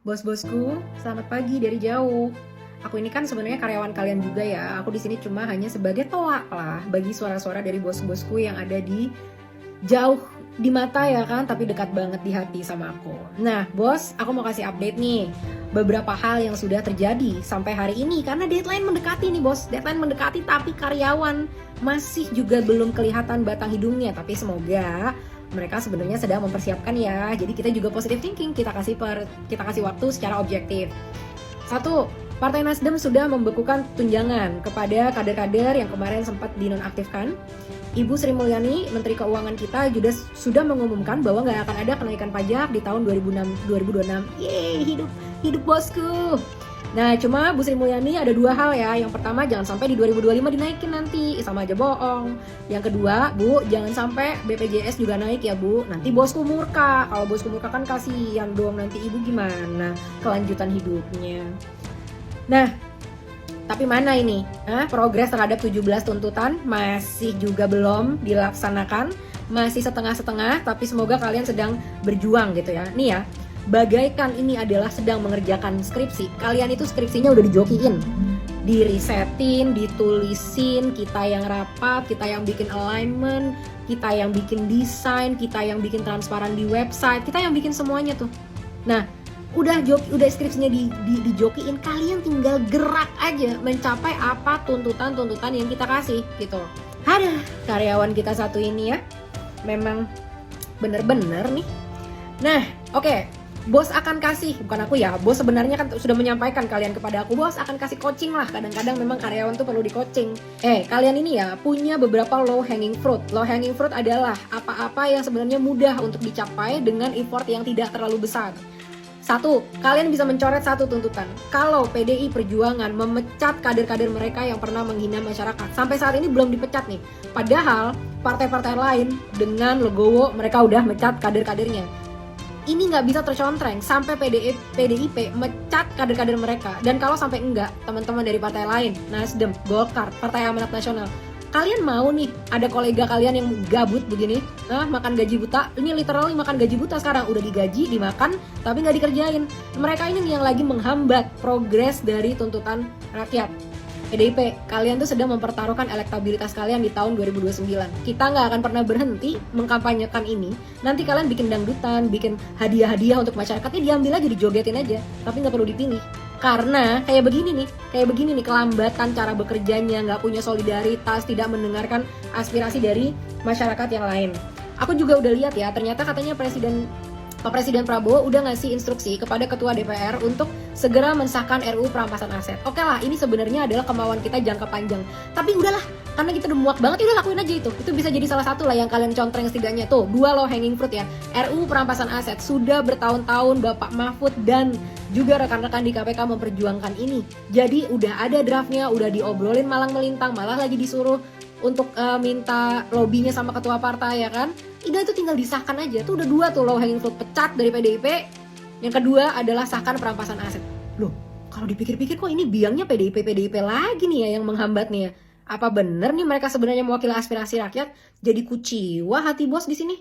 Bos-bosku, selamat pagi dari jauh. Aku ini kan sebenarnya karyawan kalian juga ya. Aku di sini cuma hanya sebagai toa lah bagi suara-suara dari bos-bosku yang ada di jauh di mata ya kan, tapi dekat banget di hati sama aku. Nah, bos, aku mau kasih update nih. Beberapa hal yang sudah terjadi sampai hari ini karena deadline mendekati nih, bos. Deadline mendekati tapi karyawan masih juga belum kelihatan batang hidungnya, tapi semoga mereka sebenarnya sedang mempersiapkan ya. Jadi kita juga positive thinking, kita kasih waktu secara objektif. Satu, Partai Nasdem sudah membekukan tunjangan kepada kader-kader yang kemarin sempat dinonaktifkan. Ibu Sri Mulyani, Menteri Keuangan kita, juga sudah mengumumkan bahwa nggak akan ada kenaikan pajak di tahun 2026. Yeay, hidup bosku. Nah, cuma Bu Sri Mulyani ada dua hal ya. Yang pertama, jangan sampai di 2025 dinaikin nanti, sama aja bohong. Yang kedua, Bu, jangan sampai BPJS juga naik ya, Bu. Nanti bosku murka. Kalau bosku murka kan kasihan dong, nanti ibu gimana kelanjutan hidupnya. Nah, tapi mana ini? Progres terhadap 17 tuntutan masih juga belum dilaksanakan. Masih setengah-setengah, tapi semoga kalian sedang berjuang gitu ya. Nih ya, bagaikan ini adalah sedang mengerjakan skripsi. Kalian itu skripsinya udah dijokiin, dirisetin, ditulisin, kita yang rapat, kita yang bikin alignment, kita yang bikin desain, kita yang bikin transparan di website, kita yang bikin semuanya tuh. Nah, udah skripsinya dijokiin, kalian tinggal gerak aja mencapai apa tuntutan-tuntutan yang kita kasih gitu. Ada karyawan kita satu ini ya, memang bener-bener nih. Nah, oke. Bos akan kasih, bukan aku ya, bos sebenarnya kan sudah menyampaikan kalian kepada aku, bos akan kasih coaching lah, kadang-kadang memang karyawan tuh perlu di coaching. Kalian ini ya punya beberapa low hanging fruit. Low hanging fruit adalah apa-apa yang sebenarnya mudah untuk dicapai dengan effort yang tidak terlalu besar. Satu, kalian bisa mencoret satu tuntutan. Kalau PDI Perjuangan memecat kader-kader mereka yang pernah menghina masyarakat, sampai saat ini belum dipecat nih. Padahal partai-partai lain dengan legowo mereka udah mecat kader-kadernya. Ini nggak bisa tercontreng sampai PDIP mecat kader-kader mereka. Dan kalau sampai enggak, teman-teman dari partai lain, Nasdem, Golkar, Partai Amanat Nasional, kalian mau nih ada kolega kalian yang gabut begini, makan gaji buta. Ini literally makan gaji buta sekarang, udah digaji, dimakan, tapi nggak dikerjain. Mereka ini nih yang lagi menghambat progres dari tuntutan rakyat. PDIP, kalian tuh sedang mempertaruhkan elektabilitas kalian di tahun 2029. Kita nggak akan pernah berhenti mengkampanyekan ini. Nanti kalian bikin dangdutan, bikin hadiah-hadiah untuk masyarakatnya, diambil aja, dijogetin aja. Tapi nggak perlu dipilih. Karena kayak begini nih kelambatan cara bekerjanya, nggak punya solidaritas, tidak mendengarkan aspirasi dari masyarakat yang lain. Aku juga udah lihat ya, ternyata katanya Pak Presiden Prabowo udah ngasih instruksi kepada Ketua DPR untuk segera mensahkan RUU perampasan aset. Oke lah, ini sebenarnya adalah kemauan kita jangka panjang. Tapi udahlah, karena kita udah muak banget, udah lakuin aja itu. Itu bisa jadi salah satu lah yang kalian contreng setidaknya. Tuh, dua low hanging fruit ya. RUU perampasan aset sudah bertahun-tahun Bapak Mahfud dan juga rekan-rekan di KPK memperjuangkan ini. Jadi udah ada draftnya, udah diobrolin malang melintang, malah lagi disuruh untuk minta lobbynya sama ketua partai ya kan. Udah itu tinggal disahkan aja. Tuh udah dua tuh low hanging fruit, pecat dari PDIP. Yang kedua adalah sahkan perampasan aset. Loh, kalau dipikir-pikir kok ini biangnya PDIP lagi nih ya yang menghambat nih ya. Apa bener nih mereka sebenarnya mewakili aspirasi rakyat? Jadi kuciwa hati bos di sini.